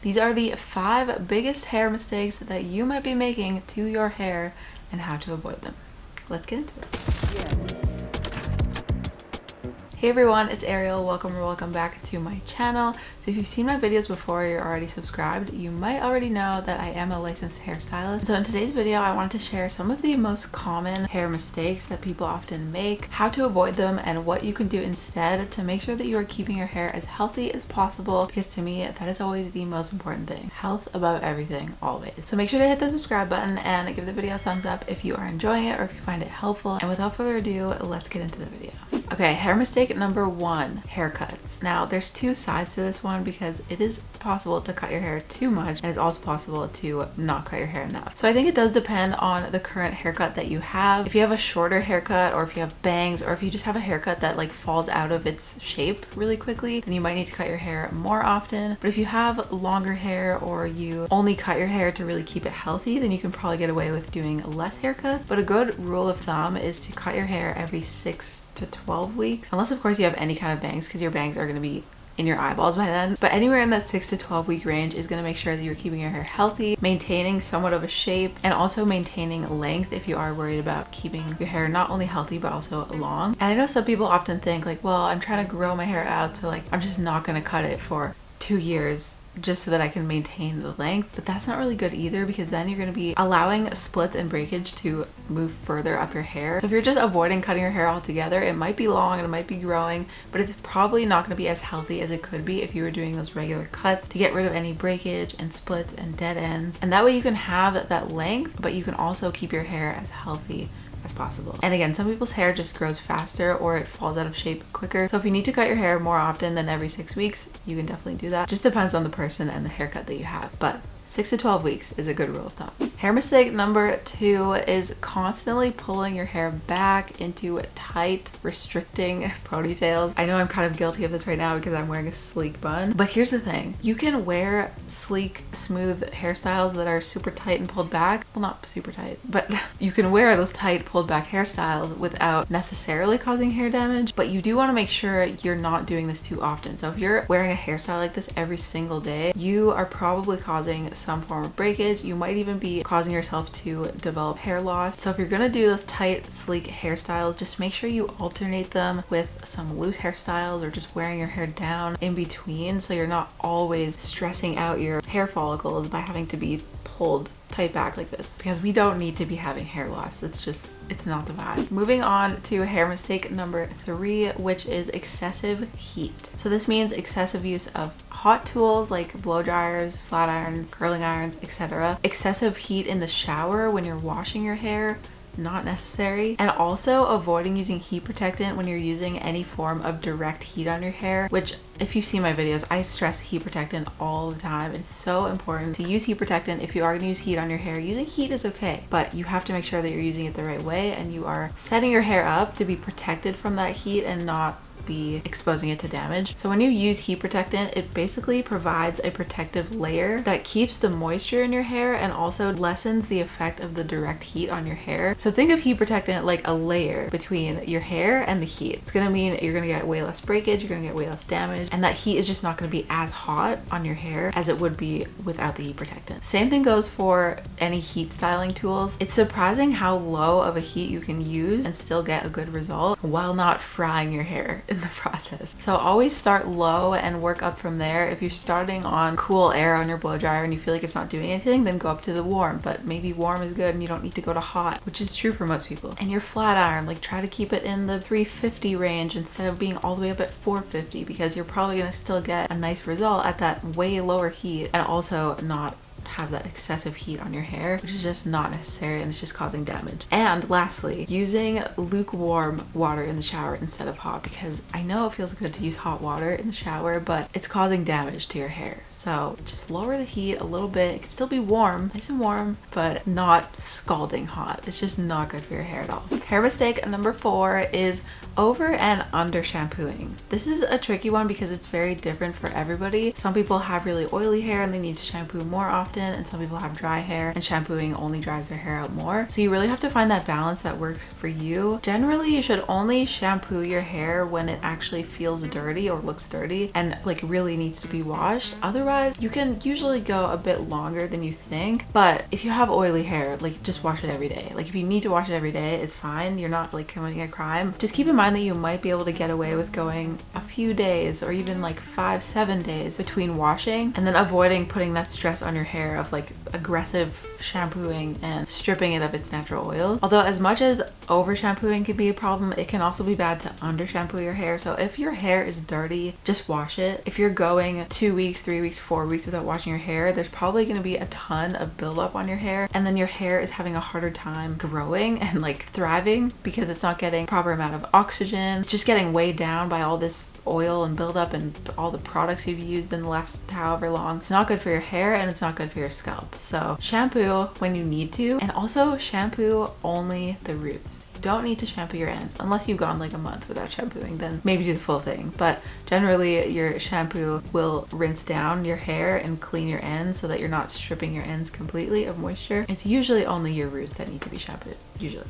These are the 5 biggest hair mistakes that you might be making to your hair and how to avoid them. Let's get into it. Hey everyone, it's Ariel. Welcome back to my channel. So if you've seen my videos before, you're already subscribed, you might already know that I am a licensed hairstylist. So in today's video, I wanted to share some of the most common hair mistakes that people often make, how to avoid them, and what you can do instead to make sure that you are keeping your hair as healthy as possible, because to me, that is always the most important thing. Health above everything, always. So make sure to hit the subscribe button and give the video a thumbs up if you are enjoying it or if you find it helpful. And without further ado, let's get into the video. Okay, hair mistake number 1, haircuts. Now, there's 2 sides to this one because it is possible to cut your hair too much and it's also possible to not cut your hair enough. So I think it does depend on the current haircut that you have. If you have a shorter haircut, or if you have bangs, or if you just have a haircut that like falls out of its shape really quickly, then you might need to cut your hair more often. But if you have longer hair or you only cut your hair to really keep it healthy, then you can probably get away with doing less haircuts. But a good rule of thumb is to cut your hair every 6 to 12 weeks, unless of course you have any kind of bangs, because your bangs are going to be in your eyeballs by then. But anywhere in that 6 to 12 week range is going to make sure that you're keeping your hair healthy, maintaining somewhat of a shape, and also maintaining length if you are worried about keeping your hair not only healthy but also long. And I know some people often think like, well, I'm trying to grow my hair out, so like I'm just not going to cut it for 2 years just so that I can maintain the length. But that's not really good either, because then you're going to be allowing splits and breakage to move further up your hair. So if you're just avoiding cutting your hair altogether, it might be long and it might be growing, but it's probably not going to be as healthy as it could be if you were doing those regular cuts to get rid of any breakage and splits and dead ends. And that way you can have that length, but you can also keep your hair as healthy as possible. And again, some people's hair just grows faster or it falls out of shape quicker. So if you need to cut your hair more often than every 6 weeks, you can definitely do that. Just depends on the person and the haircut that you have. But 6 to 12 weeks is a good rule of thumb. Hair mistake number 2 is constantly pulling your hair back into tight, restricting ponytails. I know I'm kind of guilty of this right now because I'm wearing a sleek bun, but here's the thing. You can wear sleek, smooth hairstyles that are super tight and pulled back. Well, not super tight, but you can wear those tight, pulled back hairstyles without necessarily causing hair damage, but you do want to make sure you're not doing this too often. So if you're wearing a hairstyle like this every single day, you are probably causing some form of breakage. You might even be causing yourself to develop hair loss. So if you're gonna do those tight, sleek hairstyles, just make sure you alternate them with some loose hairstyles or just wearing your hair down in between, so you're not always stressing out your hair follicles by having to be pulled tight back like this, because we don't need to be having hair loss. It's not the vibe. Moving on to hair mistake number 3, which is excessive heat. So this means excessive use of hot tools like blow dryers, flat irons, curling irons, etc. Excessive heat in the shower when you're washing your hair, not necessary. And also avoiding using heat protectant when you're using any form of direct heat on your hair, which if you've seen my videos, I stress heat protectant all the time. It's so important to use heat protectant. If you are going to use heat on your hair, using heat is okay, but you have to make sure that you're using it the right way and you are setting your hair up to be protected from that heat and not be exposing it to damage. So when you use heat protectant, it basically provides a protective layer that keeps the moisture in your hair and also lessens the effect of the direct heat on your hair. So think of heat protectant like a layer between your hair and the heat. It's gonna mean you're gonna get way less breakage, you're gonna get way less damage, and that heat is just not gonna be as hot on your hair as it would be without the heat protectant. Same thing goes for any heat styling tools. It's surprising how low of a heat you can use and still get a good result while not frying your hair in the process. So always start low and work up from there. If you're starting on cool air on your blow dryer and you feel like it's not doing anything, then go up to the warm, but maybe warm is good and you don't need to go to hot, which is true for most people. And your flat iron, like try to keep it in the 350 range instead of being all the way up at 450, because you're probably going to still get a nice result at that way lower heat and also not have that excessive heat on your hair, which is just not necessary and it's just causing damage. And lastly, using lukewarm water in the shower instead of hot, because I know it feels good to use hot water in the shower, but it's causing damage to your hair. So just lower the heat a little bit. It can still be warm, nice and warm, but not scalding hot. It's just not good for your hair at all. Hair mistake number 4 is over and under shampooing. This is a tricky one because it's very different for everybody. Some people have really oily hair and they need to shampoo more often, and some people have dry hair and shampooing only dries their hair out more. So you really have to find that balance that works for you. Generally, you should only shampoo your hair when it actually feels dirty or looks dirty and like really needs to be washed. Otherwise, you can usually go a bit longer than you think. But if you have oily hair, like just wash it every day. Like if you need to wash it every day, it's fine. You're not like committing a crime. Just keep in mind that you might be able to get away with going a few days or even like 5-7 days between washing, and then avoiding putting that stress on your hair of like aggressive shampooing and stripping it of its natural oil. Although as much as over shampooing can be a problem, it can also be bad to under shampoo your hair. So if your hair is dirty, just wash it. If you're going 2 weeks, 3 weeks, 4 weeks without washing your hair, there's probably going to be a ton of buildup on your hair, and then your hair is having a harder time growing and like thriving because it's not getting proper amount of oxygen. It's just getting weighed down by all this oil and buildup and all the products you've used in the last however long. It's not good for your hair and it's not good for your scalp. So shampoo when you need to, and also shampoo only the roots. You don't need to shampoo your ends unless you've gone like a month without shampooing, then maybe do the full thing. But generally your shampoo will rinse down your hair and clean your ends so that you're not stripping your ends completely of moisture. It's usually only your roots that need to be shampooed, usually.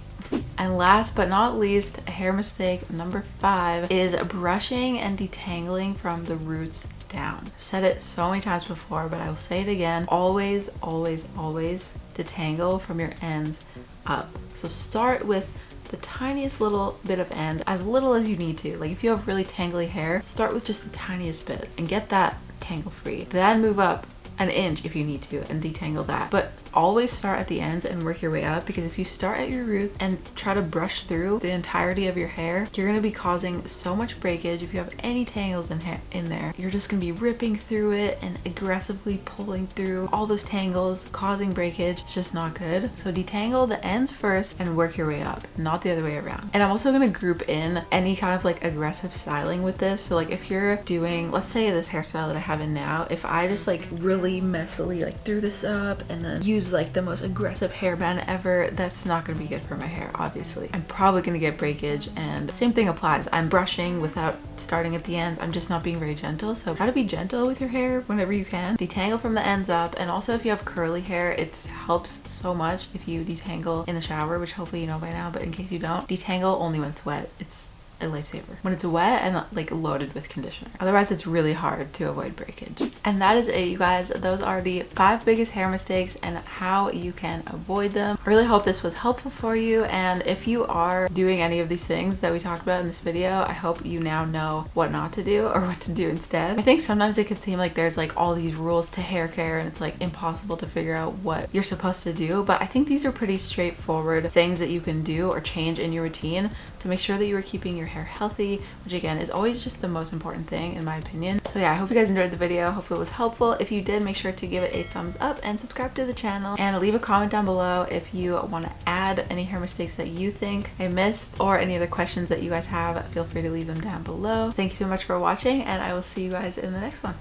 And last but not least, hair mistake number 5 is brushing and detangling from the roots down. I've said it so many times before, but I will say it again. Always, always, always detangle from your ends up. So start with the tiniest little bit of end, as little as you need to. Like if you have really tangly hair, start with just the tiniest bit and get that tangle free. Then move up an inch if you need to and detangle that. But always start at the ends and work your way up, because if you start at your roots and try to brush through the entirety of your hair, you're going to be causing so much breakage. If you have any tangles in there, you're just going to be ripping through it and aggressively pulling through all those tangles, causing breakage. It's just not good. So detangle the ends first and work your way up, not the other way around. And I'm also going to group in any kind of like aggressive styling with this. So like if you're doing, let's say this hairstyle that I have in now, if I just like really messily like threw this up and then use like the most aggressive hairband ever, that's not going to be good for my hair. Obviously I'm probably going to get breakage, and same thing applies. I'm brushing without starting at the ends. I'm just not being very gentle. So try to be gentle with your hair whenever you can. Detangle from the ends up. And also if you have curly hair, it helps so much if you detangle in the shower, which hopefully you know by now, but in case you don't, detangle only when it's wet. It's a lifesaver when it's wet and like loaded with conditioner. Otherwise it's really hard to avoid breakage. And that is it, you guys. Those are the 5 biggest hair mistakes and how you can avoid them. I really hope this was helpful for you, and if you are doing any of these things that we talked about in this video, I hope you now know what not to do or what to do instead. I think sometimes it can seem like there's like all these rules to hair care and it's like impossible to figure out what you're supposed to do, but I think these are pretty straightforward things that you can do or change in your routine to make sure that you are keeping your hair healthy, which again is always just the most important thing in my opinion. So yeah, I hope you guys enjoyed the video. Hopefully it was helpful. If you did, make sure to give it a thumbs up and subscribe to the channel, and leave a comment down below if you want to add any hair mistakes that you think I missed, or any other questions that you guys have. Feel free to leave them down below. Thank you so much for watching, and I will see you guys in the next one.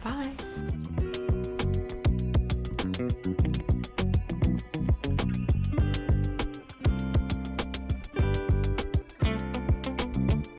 Bye.